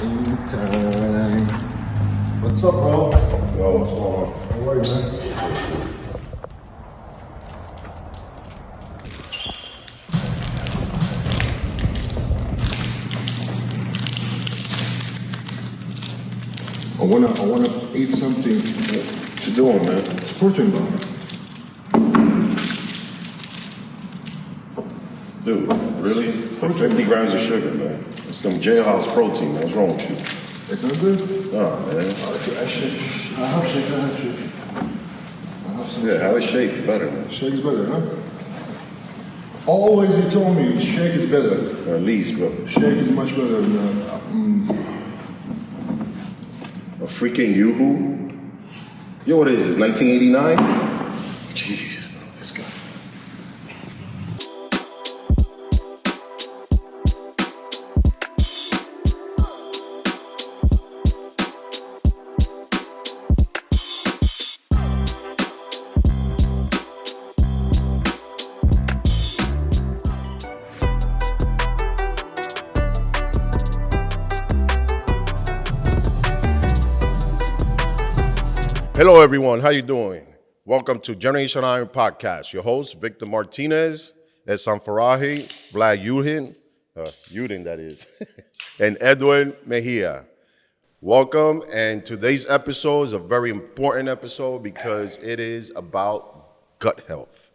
Game time. What's up, bro? Yo, what's going on? How are you, man? I wanna eat something. What you doing, man? It's protein bar. Dude, really? Like 50 grams of sugar, man. It's some jailhouse protein, man. What's wrong with you? It's not good? Nah, man. I have shake. I have some Yeah, how is shake better, man? Shake's better, huh? Always he told me shake is better. At least, bro. Shake is much better than A freaking Yoo-hoo? Yo, what is this, 1989? Jeez, bro, this guy. Hello, everyone. How you doing? Welcome to Generation Iron Podcast. Your host, Victor Martinez, Esan Farahi, Vlad Yudin, that is, and Edwin Mejia. Welcome, and today's episode is a very important episode because it is about gut health.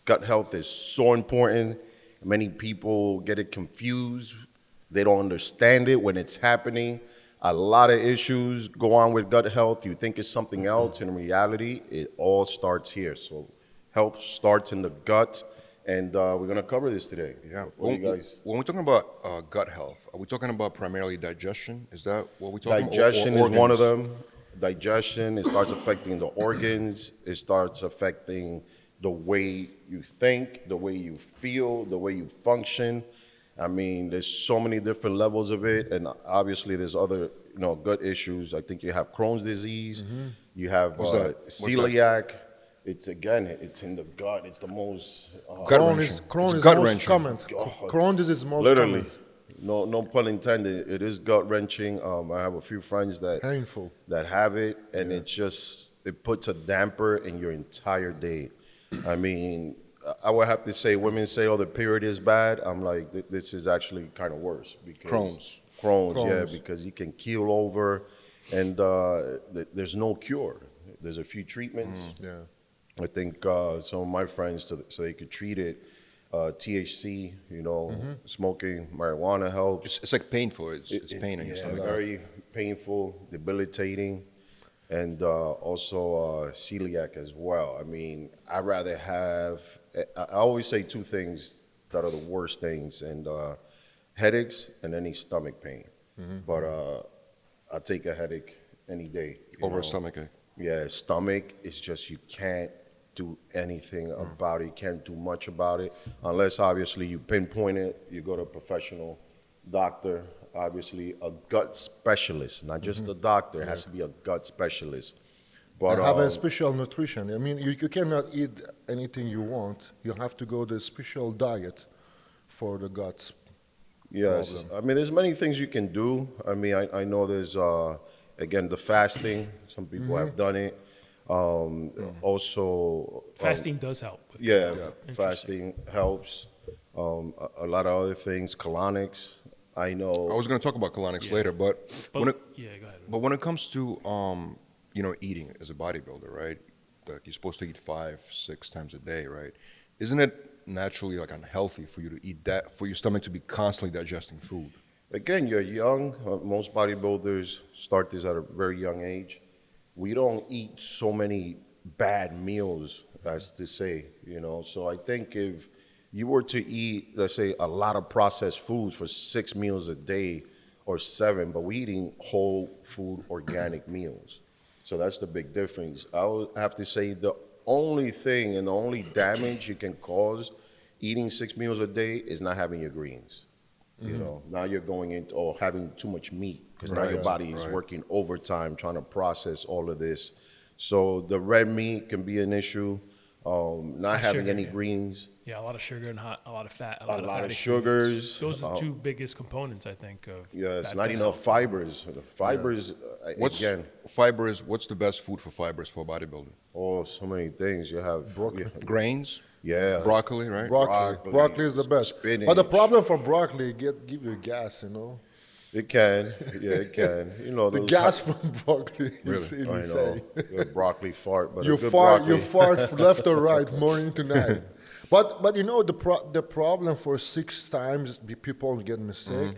Gut health is so important. Many people get it confused. They don't understand it when it's happening. A lot of issues go on with gut health. You think it's something else. In reality, it all starts here. So health starts in the gut, and we're going to cover this today. Yeah. What do you guys? When we're talking about gut health, are we talking about primarily digestion? Is that what we're talking about? Digestion Or is one of organs? them. Digestion, it starts affecting the organs. It starts affecting the way you think, the way you feel, the way you function. I mean, there's so many different levels of it, and obviously there's other, gut issues. I think you have Crohn's disease, you have What's that? celiac. It's in the gut. It's the most Gut Crohn is gut most wrenching. common. Crohn disease is most literally. common. No pun intended. It is gut wrenching. I have a few friends Painful. that have it, and it puts a damper in your entire day. I mean, I would have to say, women say, "Oh, the period is bad." I'm like, this is actually kind of worse because Crohn's, yeah, because you can keel over, and there's no cure. There's a few treatments. Yeah. I think some of my friends, so they could treat it. THC, smoking marijuana helps. It's like painful. It's pain in your Yeah, stomach. very painful, debilitating, and also celiac as well. I mean, I'd rather have. I always say two things that are the worst things, and headaches and any stomach pain. But I take a headache any day. Over a stomach ache. Yeah, stomach is just, you can't do anything about it. You can't do much about it unless obviously you pinpoint it, you go to a professional doctor, obviously a gut specialist, not just a doctor. It has to be a gut specialist. But Have a special nutrition. I mean, you cannot eat anything you want. You have to go the special diet for the gut. yes, problem. I mean, there's many things you can do. I mean, I know there's, again, the fasting. Some people have done it. Also, Fasting does help. with yeah, that. fasting helps. A lot of other things, colonics. I know. I was going to talk about colonics later, but But, when it, yeah, go ahead. but when it comes to eating as a bodybuilder, right? Like you're supposed to eat 5-6 times a day, right? Isn't it naturally like unhealthy for you to eat that, for your stomach to be constantly digesting food? Again, you're young. Most bodybuilders start this at a very young age. We don't eat so many bad meals, as to say, So I think if you were to eat, let's say, a lot of processed foods for 6 meals a day or 7, but we're eating whole food, organic meals. So that's the big difference. I would have to say the only thing and the only damage you can cause eating 6 meals a day is not having your greens. Now you're going into having too much meat because now your body is working overtime trying to process all of this. So the red meat can be an issue. not having sugar, any yeah. greens, Yeah, a lot of sugar and a lot of fat, a lot of fatty foods. sugars. Those are the two biggest components, I think, of Yeah, it's that not good enough health. fibers. The fibers, again, What's the best food for fibers for a bodybuilder? oh, so many things. You have broccoli. Grains, Yeah. broccoli, right? Broccoli is the best. spinach. But the problem for broccoli, give you gas, you know. It can. Yeah, it can. You know, The those gas from broccoli is I know. insane. The broccoli fart, but You a good fart, broccoli. you fart left or right, morning to night. But you know the problem for 6 times people get mistake,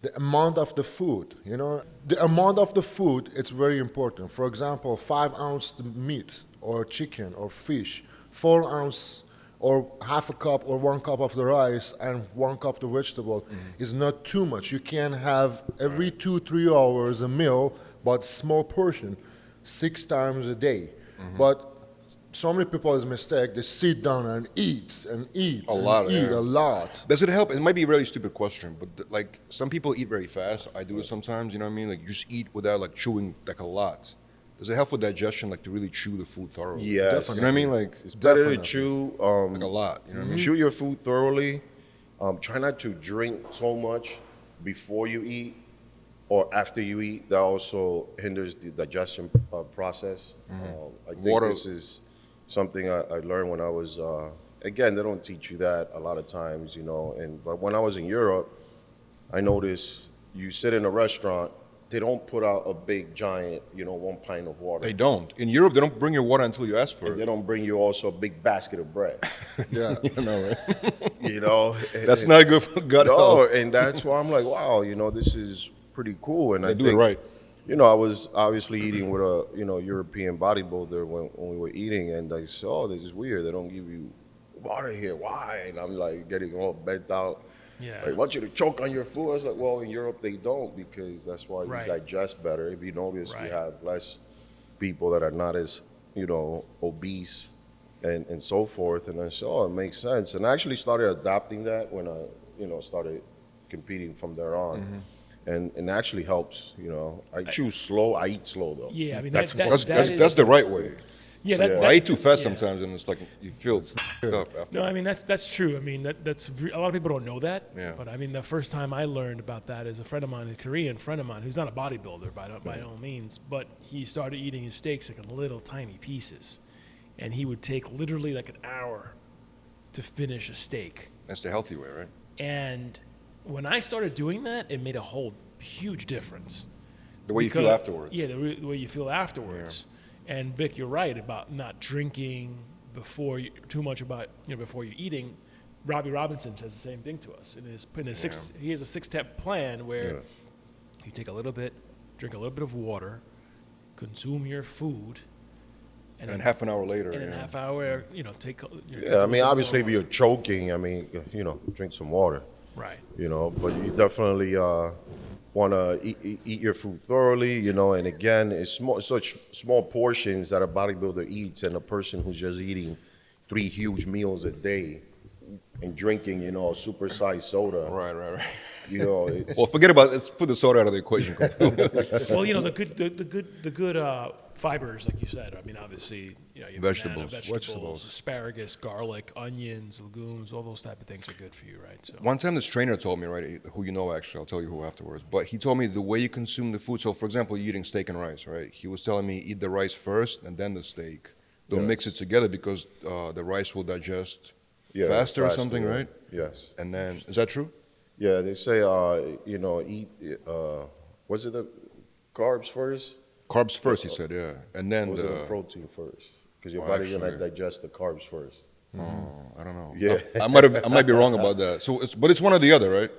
the amount of the food. You know, the amount of the food it's very important. For example, 5 ounce meat or chicken or fish, 4 ounce or half a cup or 1 cup of the rice and 1 cup of vegetable is not too much. You can have every 2-3 hours a meal, but small portion, 6 times a day. But so many people is mistake. They sit down and eat and eat A lot, eat yeah. a lot. Does it help? It might be a really stupid question, but like some people eat very fast. I do it sometimes. You know what I mean? Like you just eat without like chewing like a lot. Does it help with digestion? Like to really chew the food thoroughly? Yes. You know what I mean? Like It's better to Definitely. chew. like a lot. You know what I mean? Chew your food thoroughly. Try not to drink so much before you eat or after you eat. That also hinders the digestion process. I think Water- this is something I learned when I was, again, they don't teach you that a lot of times, you know. But when I was in Europe, I noticed you sit in a restaurant, they don't put out a big giant, 1 pint of water. They don't. In Europe, they don't bring your water until you ask for And they it. don't bring you also a big basket of bread. Yeah. You know, right? You know, That's not good for gut No, health. and that's why I'm like, wow, this is pretty cool. And They I do think, it right. I was obviously eating with a European bodybuilder when we were eating, and they said, oh, this is weird. They don't give you water here. Why? And I'm like getting all bent out. Yeah. They want you to choke on your food. I was like, well, in Europe they don't, because that's why Right. you digest better. If you notice, Right. we have less people that are not as obese and so forth. And I said, oh, it makes sense. And I actually started adopting that when I started competing from there on. And it actually helps. I choose slow. I eat slow though. Yeah, I mean, That's That's the right way. Yeah, So, that- I eat too fast yeah. sometimes, and it's like you feel up after. No, I mean that's true. I mean a lot of people don't know that. Yeah. But I mean the first time I learned about that is a friend of mine, a Korean friend of mine, who's not a bodybuilder by no means, but he started eating his steaks like in little tiny pieces, and he would take literally like an hour to finish a steak. That's the healthy way, right? And when I started doing that, it made a whole huge difference. The way you feel Because- afterwards. Yeah, the way you feel afterwards. And Vic, you're right about not drinking before before you're eating. Robbie Robinson says the same thing to us. He has a 6-step plan where you take a little bit, drink a little bit of water, consume your food, And then half an hour later. in a half hour, take. Yeah, I mean, obviously, if you're choking, I mean, drink some water. Right. But you definitely want to eat your food thoroughly, and again, it's such small portions that a bodybuilder eats, and a person who's just eating 3 huge meals a day and drinking, a supersized soda. Right. It's, Well, forget about it. Let's put the soda out of the equation. Well, the good fibers, like you said. I mean, obviously, you have Vegetables. banana, vegetables, asparagus, garlic, onions, legumes, all those type of things are good for you, right? So One time this trainer told me, right, who you know actually, I'll tell you who afterwards, but he told me the way you consume the food. So, for example, you're eating steak and rice, right? He was telling me eat the rice first and then the steak. Don't mix it together because the rice will digest faster or something, right? Yes. And then, is that true? Yeah, they say, eat, was it the carbs first? Carbs first, he said, yeah. And then Or was it the the, protein first? Because your Oh, body's going to actually- digest the carbs first. I don't know. Yeah. I might be wrong about that. So but it's one or the other, right?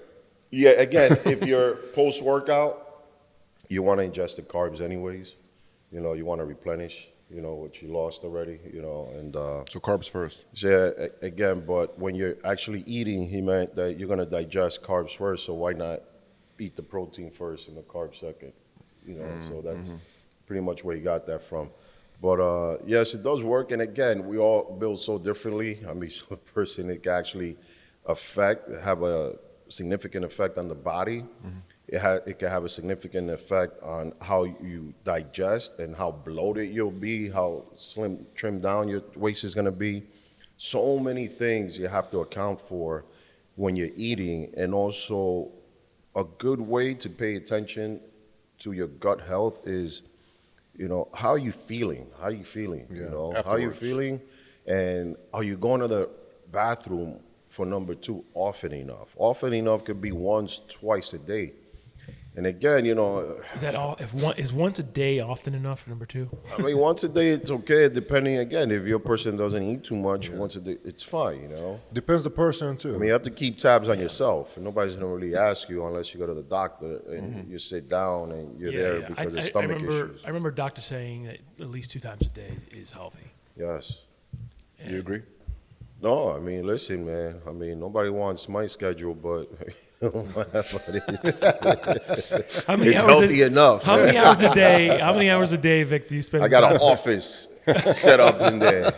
Yeah, again, if you're post-workout, you want to ingest the carbs anyways. You want to replenish, what you lost already, and So carbs first. so yeah, again, but when you're actually eating, he meant that you're going to digest carbs first, so why not eat the protein first and the carbs second? So that's pretty much where he got that from. But yes, it does work, and again, we all build so differently. I mean, some person it can actually have a significant effect on the body. it can have a significant effect on how you digest and how bloated you'll be, how trimmed down your waist is going to be. So many things you have to account for when you're eating, and also a good way to pay attention to your gut health is, how are you feeling? How are you feeling? Yeah. How are you feeling? And are you going to the bathroom for number 2 often enough? Often enough could be once, twice a day. And again, Is that all? Is once a day often enough for number 2? I mean, once a day it's okay. Depending, again, if your person doesn't eat too much, once a day it's fine. Depends the person too. I mean, you have to keep tabs on yourself, and nobody's gonna really ask you unless you go to the doctor and you sit down and you're there because of stomach issues. I remember doctor saying that at least 2 times a day is healthy. Yes. And You agree? No, I mean, listen, man. I mean, nobody wants my schedule, but it's healthy enough. How many hours a day? How many hours a day, Vic, do you spend? I got an office set up in there.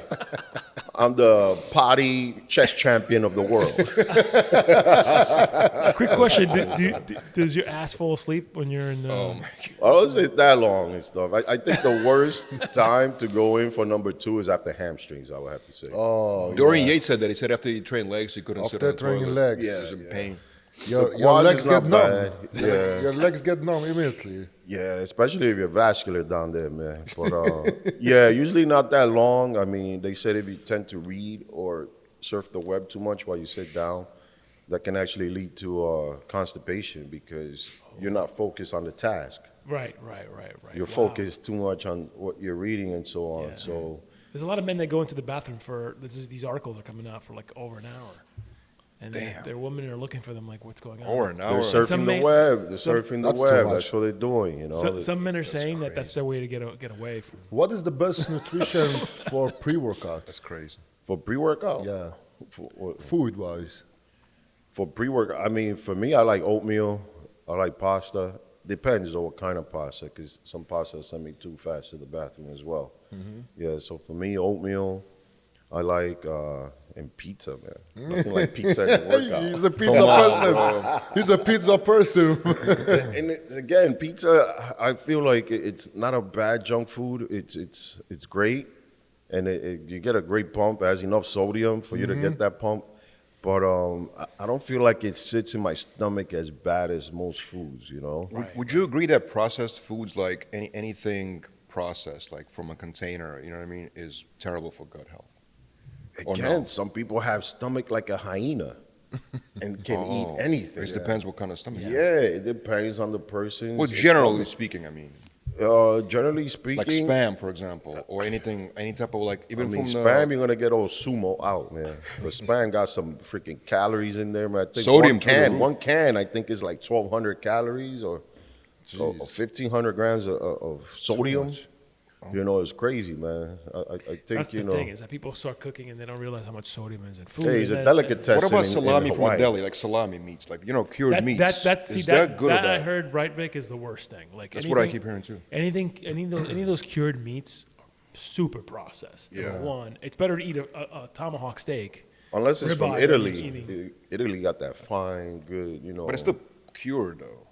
I'm the potty chess champion of the world. Quick question: does your ass fall asleep when you're in? I don't say that long and stuff. I think the worst time to go in for number 2 is after hamstrings, I would have to say. Dorian Yates said that. He said after he trained legs, he couldn't sit After on the toilet. training legs, He was in pain. your quads legs is get not numb. bad. Yeah. Your legs get numb immediately. Yeah, especially if you're vascular down there, man. But yeah, usually not that long. I mean, they said if you tend to read or surf the web too much while you sit down, that can actually lead to constipation because you're not focused on the task. Right. You're Wow. focused too much on what you're reading and so on. Yeah. So There's a lot of men that go into the bathroom for these articles are coming out for like over an hour, and their women are looking for them like, what's going on? Over an they're hour. surfing Some the men- web. They're some- surfing the That's too web. much. That's what they're doing. Some men are saying that that's their way to get away from. What is the best nutrition for pre-workout? That's crazy. For pre-workout. Yeah, For, food-wise. For pre-workout, I mean, for me, I like oatmeal. I like pasta. Depends on what kind of pasta, because some pasta send me too fast to the bathroom as well. Yeah, so for me, oatmeal. I like and pizza, man. Nothing like pizza in the workout. He's a pizza person. He's a pizza person. And again, pizza. I feel like it's not a bad junk food. It's great, and you get a great pump. It has enough sodium for you to get that pump. But I don't feel like it sits in my stomach as bad as most foods. Would you agree that processed foods, like anything processed, like from a container, you know what I mean, is terrible for gut health? Again, some people have stomach like a hyena and can eat anything. It depends what kind of stomach. Yeah, it depends on the person. Well, generally speaking, I mean. Generally speaking, Like Spam, for example, or any type of like, even from Spam, you're gonna get old sumo out, man. But Spam got some freaking calories in there, man. I think Sodium one can, I think is like 1,200 calories or 1,500 grams of sodium. It's crazy, man. I think That's the thing is that people start cooking and they don't realize how much sodium is in food. Hey, it's and a then- delicatessen. What about in salami from a Hawaii. deli, like salami meats, like cured meats? Is that good or I bad? heard, right, Vic, is the worst thing. Like That's what I keep hearing too. Any of those cured meats are super processed. Number one, it's better to eat a tomahawk steak. Unless it's from ribeye Italy. than eating. Italy got that fine, good, But it's still cured though.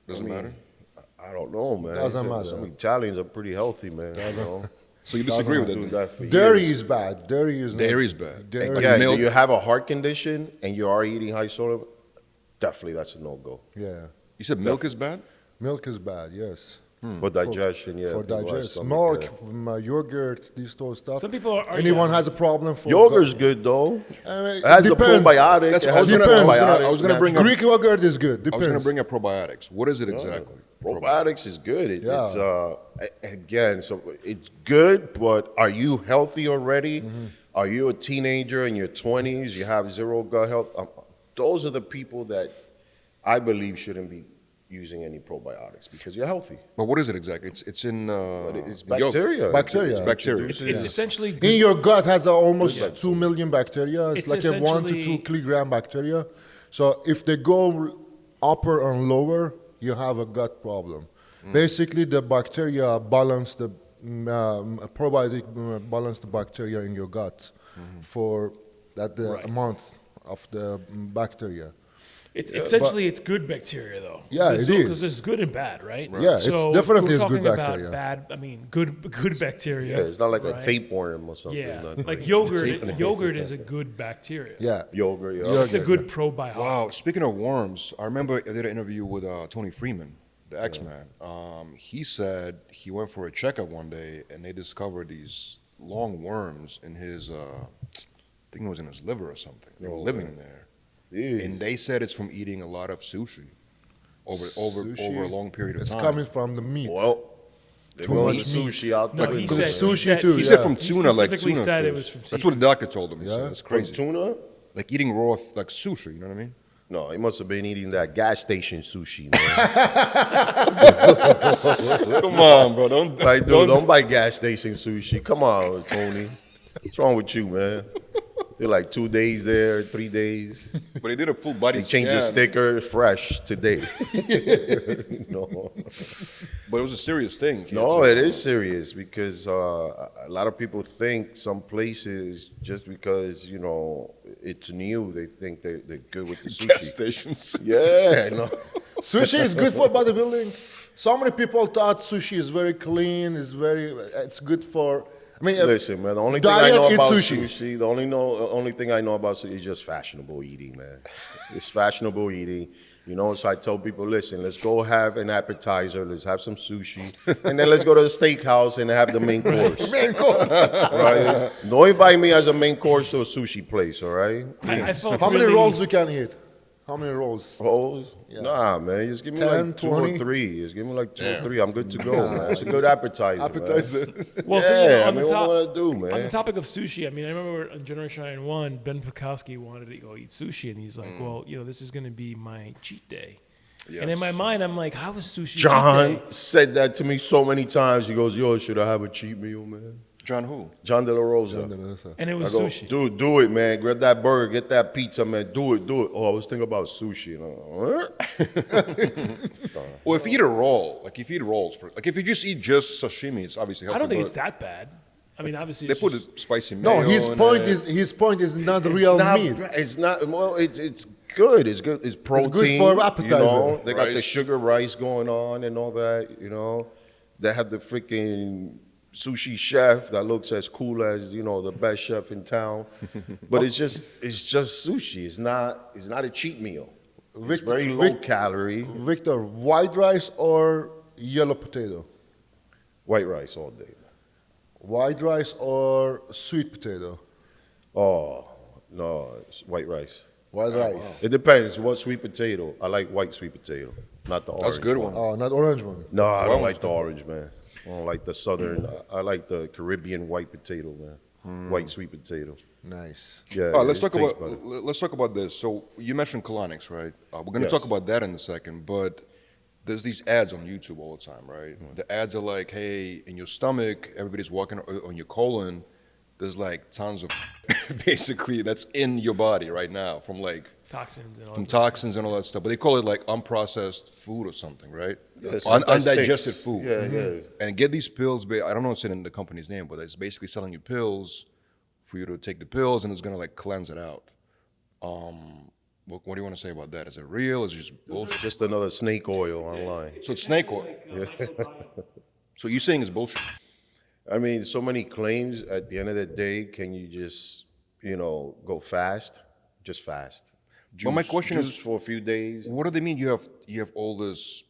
Doesn't matter. I don't know, man. Doesn't matter. Some Italians are pretty healthy, man. So you disagree with Do it? that for Dairy years. is bad. Dairy is bad. Dairy. Like Yeah, milk. do you have a heart condition and you are eating high sodium? Definitely, that's a no-go. Yeah, You said milk is bad? milk is bad. Yes, For digestion, yeah. for people have digest. stomach, Milk, yeah. Yogurt, these sort of stuff. Some people are. Anyone has a problem for Yogurt's good, though. It It has a depends. probiotic. That's- It I has was a gonna- I was probiotic. gonna- I was gonna bring up- Greek yogurt is good. I Depends. was going to bring up probiotics. What is it exactly? Probiotics is good. Yeah. It's again, so it's good, but are you healthy already? Are you a teenager in your 20s? You have zero gut health? Those are the people that I believe shouldn't be using any probiotics because you're healthy. But what is it exactly? It's in It's yolk. bacteria. Bacteria. It's Bacteria. introduced It's in- essentially In your gut has almost Yeah. 2 million bacteria. It's It's like a 1 to 2 essentially- kilogram bacteria. So if they go upper and lower, you have a gut problem. Basically, the bacteria balance the probiotic balance the bacteria in your gut for that the amount of the bacteria. It's essentially it's good bacteria though. Yeah, it is. Because there's good and bad, right? Yeah, it's So definitely we're is good talking bacteria. about bad. I mean, good bacteria. Yeah, it's not like a right? tapeworm or something. Yeah, nothing. like yogurt. Yogurt is a good bacteria. Yeah. Yogurt, yeah. It's a good probiotic. Wow, speaking of worms, I remember I did an interview with Tony Freeman, the X-Man. He said he went for a checkup one day and they discovered these long worms in his, I think it was in his liver or something. They were living there. Yeah. And they said it's from eating a lot of sushi over a long period of It's time. coming from the meat. Well, there Too goes much the sushi out the No, he window. said sushi too, He yeah. said from He tuna, like specifically tuna said it fish. was from That's what the doctor told him. He Yeah? said, that's From crazy. tuna? Like eating raw, like sushi, you know what I mean? No, he must have been eating that gas station sushi, man. Come on, bro. Don't buy gas station sushi. Come on, Tony. What's wrong with you, man? They're like 2 days there, 3 days. But they did a full body They change scan. the sticker fresh today. No. But it was a serious thing. No, it is serious because a lot of people think some places, just because, you know, it's new, they think they're good with the Gas sushi. stations. Yeah, no. Sushi is good for bodybuilding. So many people thought sushi is very clean. It's good for. I mean, Listen, man, the only thing I diet, know eat about sushi. sushi, the only thing I know about sushi is just fashionable eating, man. It's fashionable eating. You know, so I tell people, listen, let's go have an appetizer, let's have some sushi, and then let's go to the steakhouse and have the main course. Main course. Right? Don't invite me as a main course to a sushi place, all right? I felt How many really- rolls you can eat? How many rolls? Rolls? Yeah. Nah, man, just give me 10, like 2 20. or 3. Just give me like 2 or 3. I'm good to go, man. It's a good appetizer, man. Appetizer. Well, Yeah, so, you know, I on mean, the what top, wanna do, man? On the topic of sushi, I mean, I remember on Generation Iron 1, Ben Pekoski wanted to go eat sushi, and he's like, well, you know, this is going to be my cheat day. And in my mind, I'm like, how is sushi John cheat day? said that to me so many times. He goes, yo, should I have a cheat meal, man? John who? John De La Rosa. And it I was go, sushi. dude, do it, man. Grab that burger, get that pizza, man. Do it. Oh, I was thinking about sushi. And I'm like, Well, if you eat a roll, like if you eat rolls, if you just eat just sashimi, it's obviously healthy. I don't think but it's that bad. I mean, obviously, They it's put just, a spicy mayo No, his in point it. is not It's real not, meat. It's not. Well, it's good. It's good. It's protein. for You appetizer. know? They got the Rice. sugar rice going on and all that. You know, they have the freaking sushi chef that looks as cool as, you know, the best chef in town. But it's just sushi. It's not a cheat meal. It's very low calorie. Victor, white rice or yellow potato? White rice all day. White rice or sweet potato? Oh no, it's white rice. White rice. It depends what sweet potato. I like white sweet potato, not the orange. That's a good one. Oh, not orange one. No, I White don't one's like the orange, man. I don't like the southern. I like the Caribbean white potato, man. White sweet potato. Nice. Yeah. All right, let's it talk tastes about better. let's talk about this. So you mentioned colonics, right? We're going to Yes. talk about that in a second, but there's these ads on YouTube all the time, right? The ads are like, "Hey, in your stomach, everybody's walking on your colon. There's like tons of basically that's in your body right now from like toxins and all from that. toxins and all that stuff. But they call it like unprocessed food or something, right? Yeah, something that Undigested stinks. food. Yeah, yeah. And get these pills. I don't know what's in the company's name, but it's basically selling you pills for you to take the pills, and it's gonna like cleanse it out. What do you want to say about that? Is it real? Is it just bullshit? Just another snake oil online. So it's snake oil. So you're saying it's bullshit? I mean, so many claims. At the end of the day, can you just, you know, go fast? Just fast. Juice, But my question juice is- for a few days. What do they mean? You have all this?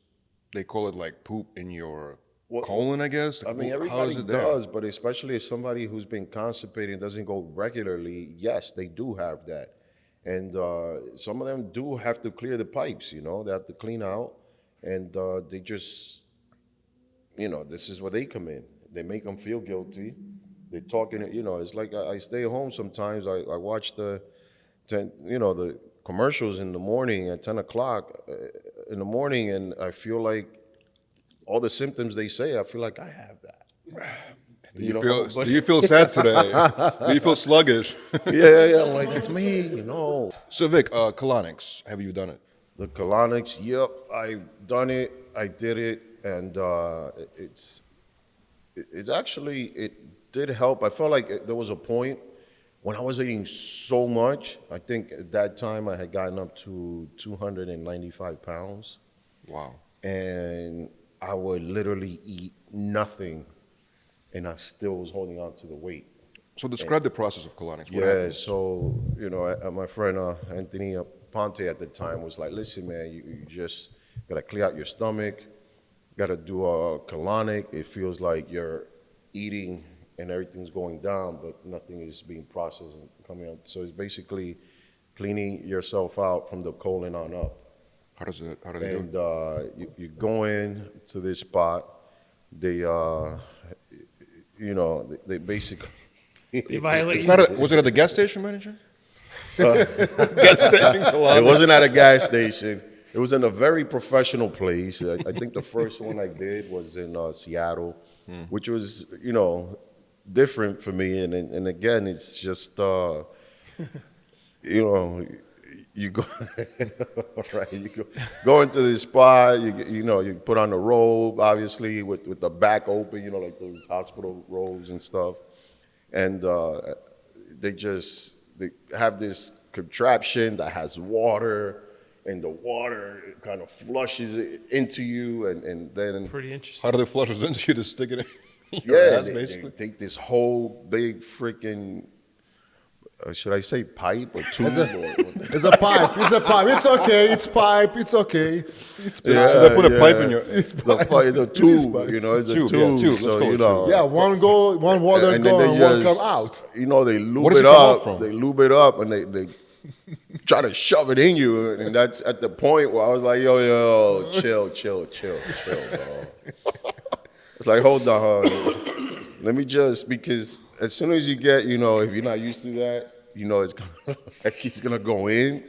They call it like poop in your colon, I guess. I mean, How everybody is it there? does, but especially if somebody who's been constipated and doesn't go regularly, yes, they do have that. And some of them do have to clear the pipes, you know, they have to clean out. And they just, you know, this is where they come in. They make them feel guilty. They're talking, you know, it's like I stay home sometimes. I watch the commercials in the morning at 10 o'clock in the morning, and I feel like all the symptoms they say, I feel like I have that. Do you feel sad today? Do you feel sluggish? Yeah, I'm like, it's me, you know. So Vic, colonics, have you done it? The colonics, yep, I've done it, I did it, and it's actually, it did help. I felt like there was a point when I was eating so much, I think at that time I had gotten up to 295 pounds. Wow. And I would literally eat nothing, and I still was holding on to the weight. So describe the process of colonics. What Yeah, happens? so, my friend Anthony Ponte at the time was like, listen, man, you just got to clear out your stomach, got to do a colonic. It feels like you're eating and everything's going down, but nothing is being processed and coming out. So it's basically cleaning yourself out from the colon on up. How do they And do it? you go in to this spot. They, they basically. They violate It's you. not. Was it at the gas station, manager? Gas station colonics. It wasn't at a gas station. It was in a very professional place. I think the first one I did was in Seattle, which was, different for me. And again, it's just, you go, right? You go into this spot. You put on the robe, obviously, with the back open. Like those hospital robes and stuff. And they have this contraption that has water, and the water kind of flushes it into you, and then Pretty interesting. How do they flush it into you to stick it in your yeah, ass, they basically? take this whole big freaking. Should I say pipe or tube? It's a pipe. It's a pipe. It's okay. It's pipe. It's okay. It's pipe. Yeah, So they put a pipe in your. It's a tube. It's a Tube, tube. yeah, tube. Let's So call it Yeah, one go, one water and go, then and they one just, come out. They lube Where does it it come out up. from? They lube it up, and they try to shove it in you. And that's at the point where I was like, yo, chill, bro. It's like, hold on, let me just, because as soon as you get, if you're not used to that, it's gonna, like it's gonna go in.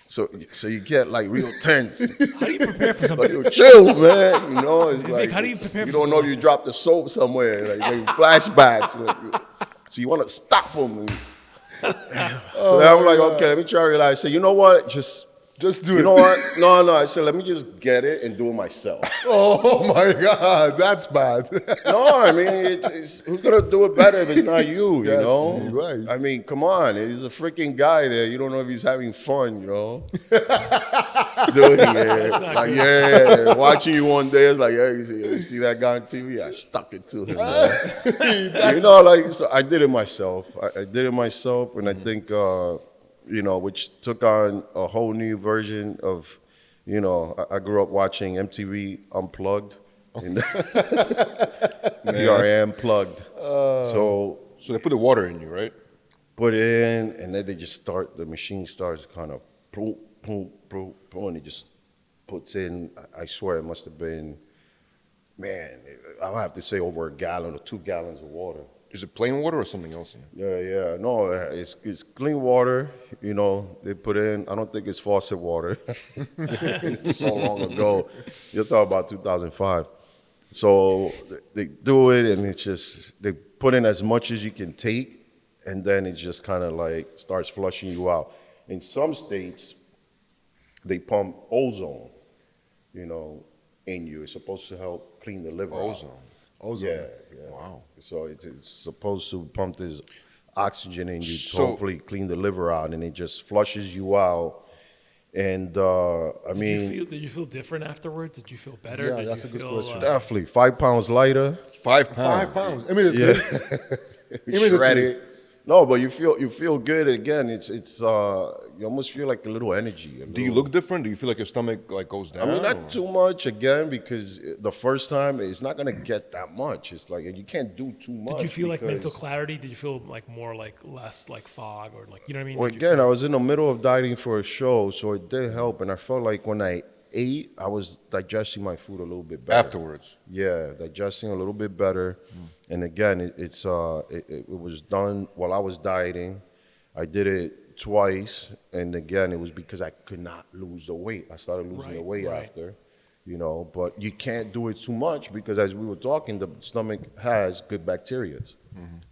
So you get like real tense. How do you prepare for something? Like, chill, man. It's like how do you prepare you for don't know if you dropped the soap somewhere. Like flashbacks. So you want to stop them. So then I'm like, okay, let me try to realize. Say, you know what? Just do you it. know what? No. I said, let me just get it and do it myself. Oh my God, that's bad. No, I mean, it's who's gonna do it better if it's not you? Yes, You know, right. I mean, come on, he's a freaking guy there. You don't know if he's having fun, Doing it, like yeah, watching you one day. It's like, yeah, you see that guy on TV? I stuck it to him. Man. So I did it myself. I did it myself, and I think, which took on a whole new version of. I grew up watching MTV Unplugged. And here I am plugged. So they put the water in you, right? put it in, and then the machine starts kind of boom, boom, boom, boom, and it just puts in, I swear it must have been, man, I'll have to say over a gallon or 2 gallons of water. Is it plain water or something else in it? Yeah. No, it's clean water. They put in. I don't think it's faucet water. It's so long ago. You're talking about 2005. So they do it, and it's just they put in as much as you can take, and then it just kind of like starts flushing you out. In some states, they pump ozone. In you. It's supposed to help clean the liver. Ozone. Yeah. Wow. So it's supposed to pump this oxygen in you to So- hopefully clean the liver out, and it just flushes you out. And Did you feel different afterwards? Did you feel better? Yeah, Did that's you a good feel, question. definitely 5 pounds lighter. 5 pounds. 5 pounds. Immediately. Yeah, Immediately. shredded. No, but you feel good again. It's you almost feel like a little energy. Do you look different? Do you feel like your stomach like goes down? I mean, or- not too much again, because the first time it's not gonna get that much. It's like you can't do too much. Did you feel like mental because- clarity? Did you feel like more like less like fog or like, you know what I mean? Well, Did you again, I was in the middle of dieting for a show, so it did help, and I felt like when I ate, I was digesting my food a little bit better. Afterwards. Yeah, digesting a little bit better. And again, it was done while I was dieting. I did it twice, and again, it was because I could not lose the weight. I started losing the weight Right. after, but you can't do it too much because, as we were talking, the stomach has good bacteria.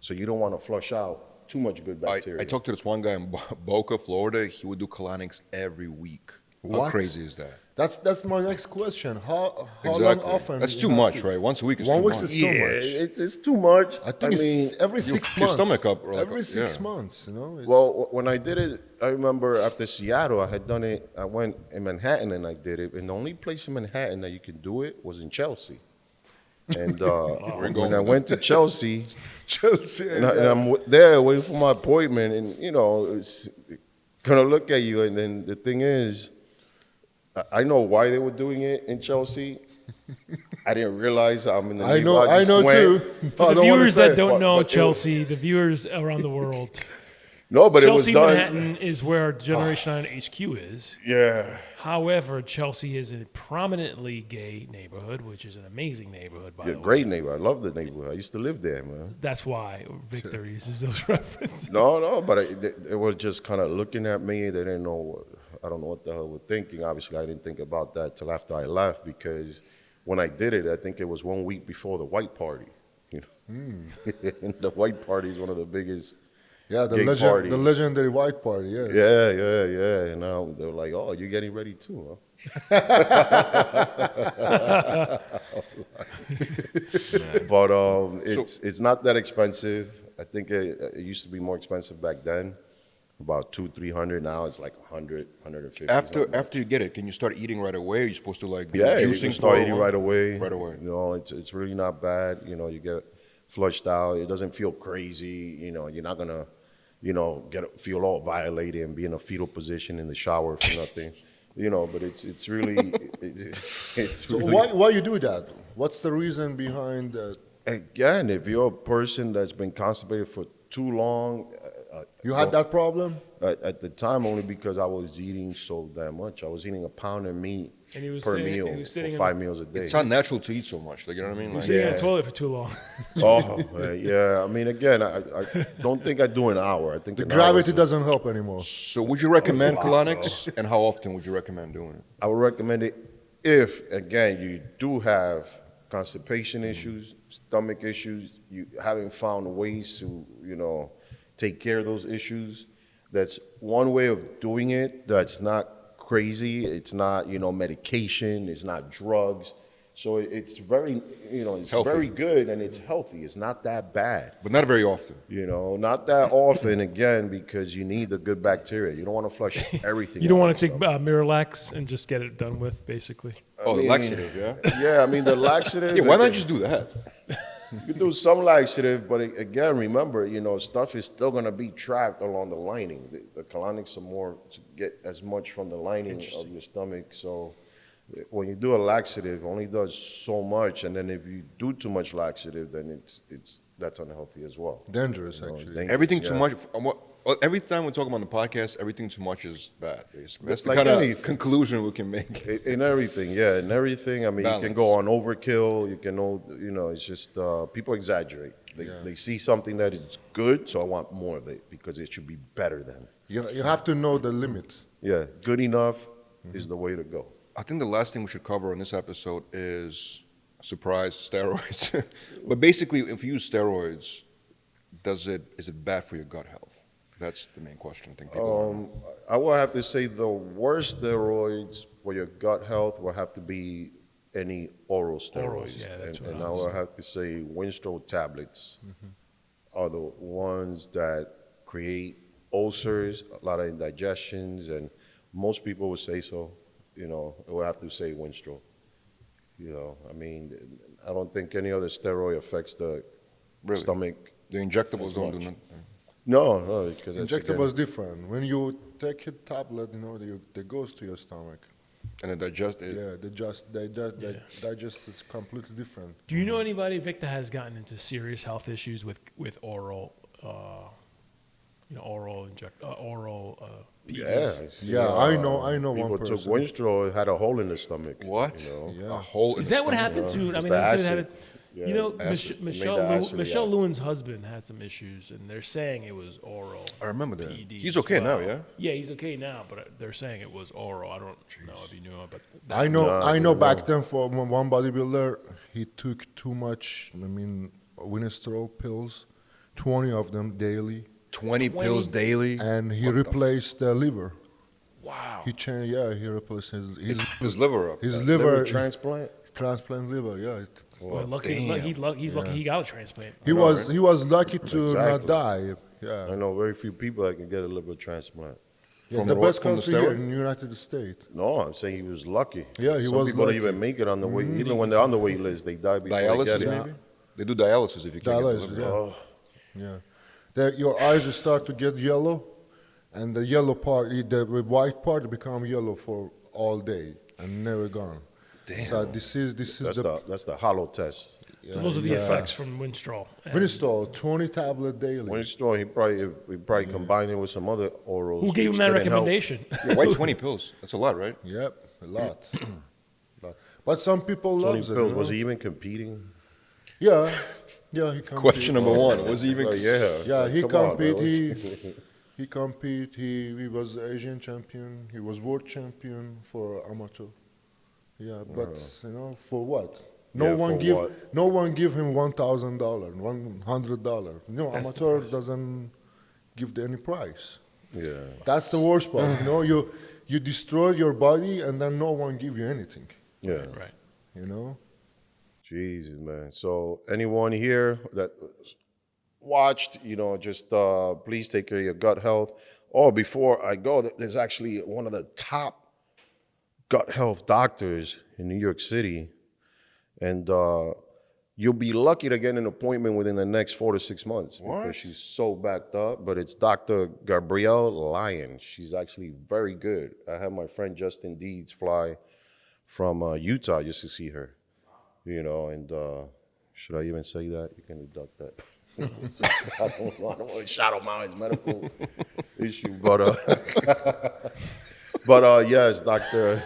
So you don't want to flush out too much good bacteria. I talked to this one guy in Boca, Florida. He would do colonics every week. How What? crazy is that? That's my next question. How long Exactly. often? That's you too have much, to- right? Once a week is 1 too week much. is too much. It's too much. I think it's every you 6 fuck your months. stomach up, or like, every six yeah. months, you know. It's- Well, when I did it, I remember after Seattle, I had done it. I went in Manhattan and I did it. And the only place in Manhattan that you could do it was in Chelsea. And when I went to Chelsea, Chelsea. and I'm there waiting for my appointment, and you know, it's gonna look at you. And then the thing is, I know why they were doing it in Chelsea. I didn't realize I'm in the. I neighborhood. know just too. went. I For don't the wanna viewers say that it, don't know but it was- Chelsea, the viewers around the world, No, but Chelsea, it was done. Manhattan is where Generation 9 HQ is. Yeah. However, Chelsea is a prominently gay neighborhood, which is an amazing neighborhood, by Yeah, the way. great neighborhood. I love the neighborhood. I used to live there, man. That's why Victor uses those references. No, but they were just kind of looking at me. They didn't know. I don't know what the hell we're thinking. Obviously, I didn't think about that till after I left because when I did it, I think it was 1 week before the white party. You know, and the white party is one of the biggest. Yeah, gay the parties. legendary white party. Yes. Yeah. And now they're like, "Oh, you're getting ready too, huh?" But it's not that expensive. I think it used to be more expensive back then, about $200-300. Now it's like $100-150. After you get it, can you start eating right away? Are you supposed to like be Yeah, you juicing can start for a eating while? right away. Right away. You know, it's really not bad. You know, you get flushed out. It doesn't feel crazy. You know, you're not gonna, feel all violated and be in a fetal position in the shower for nothing. You know, but it's really it's So really, why you do that? What's the reason behind that? again, if you're a person that's been constipated for too long, You had that problem? at the time only because I was eating so damn much. I was eating a pound of meat And he was per sitting- meal he was for sitting in 5 meals a day. It's unnatural to eat so much. Like, you know what I mean? Like, Sitting on the toilet for too long. Oh, yeah. I mean, again, I don't think I do an hour. I think The an hour gravity is- doesn't help anymore. so would you recommend colonics? And how often would you recommend doing it? I would recommend it if, again, you do have constipation issues, stomach issues, you haven't found ways to, take care of those issues. That's one way of doing it that's not crazy. It's not, medication. It's not drugs. So it's very, it's Healthy. very good and it's healthy. It's not that bad. But not very often. Not that often, again, because you need the good bacteria. You don't want to flush everything. You don't out want to and take stuff. Miralax and just get it done with, basically. Oh, the mean- laxative, yeah? Yeah, I mean, the laxative. Yeah, why not just do that? You can do some laxative, but again, remember, stuff is still going to be trapped along the lining. The colonics are more to get as much from the lining of your stomach. So when you do a laxative, it only does so much, and then if you do too much laxative, then that's unhealthy as well. Dangerous, It's actually. dangerous, Everything too yeah. much. Every time we talk about the podcast, everything too much is bad, basically. That's the Like kind of anything. conclusion we can make. In everything, yeah, in everything. I mean, you can Balance. go on overkill. You can, it's just people exaggerate. They see something that is good, so I want more of it because it should be better than. You have to know the limits. Yeah, good enough is the way to go. I think the last thing we should cover in this episode is, surprise, steroids. But basically, if you use steroids, is it bad for your gut health? That's the main question I think people want to know. I will have to say the worst steroids for your gut health will have to be any oral steroids. yeah, that's what and I I was will have to say Winstrol tablets are the ones that create ulcers, a lot of indigestions, and most people would say so. I will have to say Winstrol. I mean, I don't think any other steroid affects the Really? stomach. The injectables As don't do much. nothing. No, because it's Injectable is different. When you take a tablet, that goes to your stomach. And it digests it. Yeah, digest is completely different. Do you know anybody, Vic, that has gotten into serious health issues with oral, oral PEDs? Yeah, I know one People took person. Winstrol, had a hole in the stomach. What? Yeah. A hole in Is the that what stomach? happened to? I It's mean, the they said it acid. had Yeah, you know, acid. It made Michelle the acid Michelle react. Lewin's husband had some issues, and they're saying it was oral. I remember that. PEDs He's as okay now, well. yeah? Yeah, he's okay now, but they're saying it was oral. I don't know if you knew it, but I know. No, I know. no. Back then, for one bodybuilder, he took too much. Winstrol pills, 20 of them daily, 20 pills daily? and he replaced the liver. Wow. He changed. Yeah, he replaced His liver up. his Liver liver transplant. transplant liver. Yeah. Boy, lucky, damn. he's lucky he got a transplant. He was lucky to not Exactly. die. I Yeah. know very few people that can get a liver transplant. From the the best from the country here steroid? in the United States. No, I'm saying he was lucky. Yeah, he Some was people lucky. don't even make it on the wait. Even when they're on the wait list, they die before they Dialysis, get it. maybe? They do dialysis if you can't Dialysis, get the liver. yeah. Yeah. Your eyes will start to get yellow, and the yellow part, the white part, become yellow for all day and never gone. Damn. So this is That's the hollow test. Those are the effects from Winstrol. And Winstrol, 20 tablet daily. Winstrol, he probably combined it with some other orals. who gave him which that didn't help. recommendation? Yeah, why 20 pills? That's a lot, right? Yep, a lot. Lot. But some people 20 loves it. pills. You Was know? he even competing? Yeah, yeah. He competed. Question number one. Was he even... Yeah. Yeah, he Come on, man. competed. He compete. He was Asian champion. He was world champion for amateur. Yeah, but for what? Yeah, for what? No one give him $1,000, $100. No, That's the amateur price. doesn't give any price. Yeah. That's the worst part. You destroy your body and then no one give you anything. Yeah. Right. You know. Jesus, man. So anyone here that watched, just please take care of your gut health. Oh, before I go, there's actually one of the top gut health doctors in New York City. And you'll be lucky to get an appointment within the next 4 to 6 months because she's so backed up. But it's Dr. Gabrielle Lyon. She's actually very good. I had my friend Justin Deeds fly from Utah just to see her. And should I even say that? You can deduct that. I don't want to shout him out his medical issue, but yes, Doctor.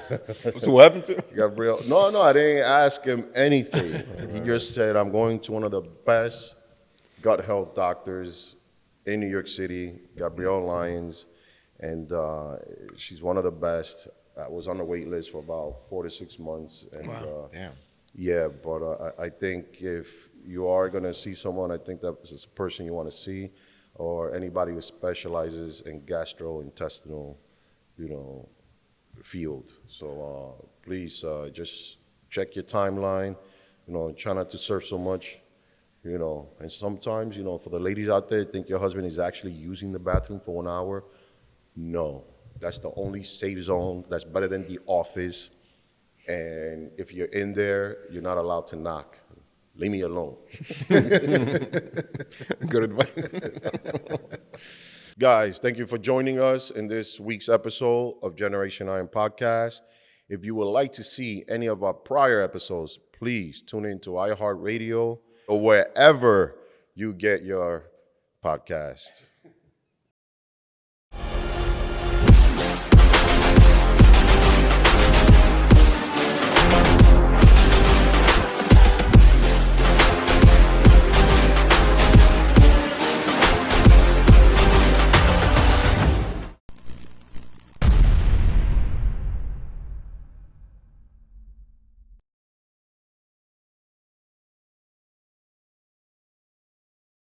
So what happened to him? Gabriel. No, I didn't ask him anything. He just said, I'm going to one of the best gut health doctors in New York City, Gabrielle Lyons, and she's one of the best. I was on the wait list for about 4 to 6 months. And, Wow. Damn. yeah, but I think if you are going to see someone, I think that is a person you want to see, or anybody who specializes in gastrointestinal, field. So please just check your timeline, try not to surf so much, and sometimes, for the ladies out there, think your husband is actually using the bathroom for 1 hour. No, that's the only safe zone. That's better than the office. And if you're in there, you're not allowed to knock. Leave me alone. Good advice. Guys, thank you for joining us in this week's episode of Generation Iron Podcast. If you would like to see any of our prior episodes, please tune in to iHeartRadio or wherever you get your podcast.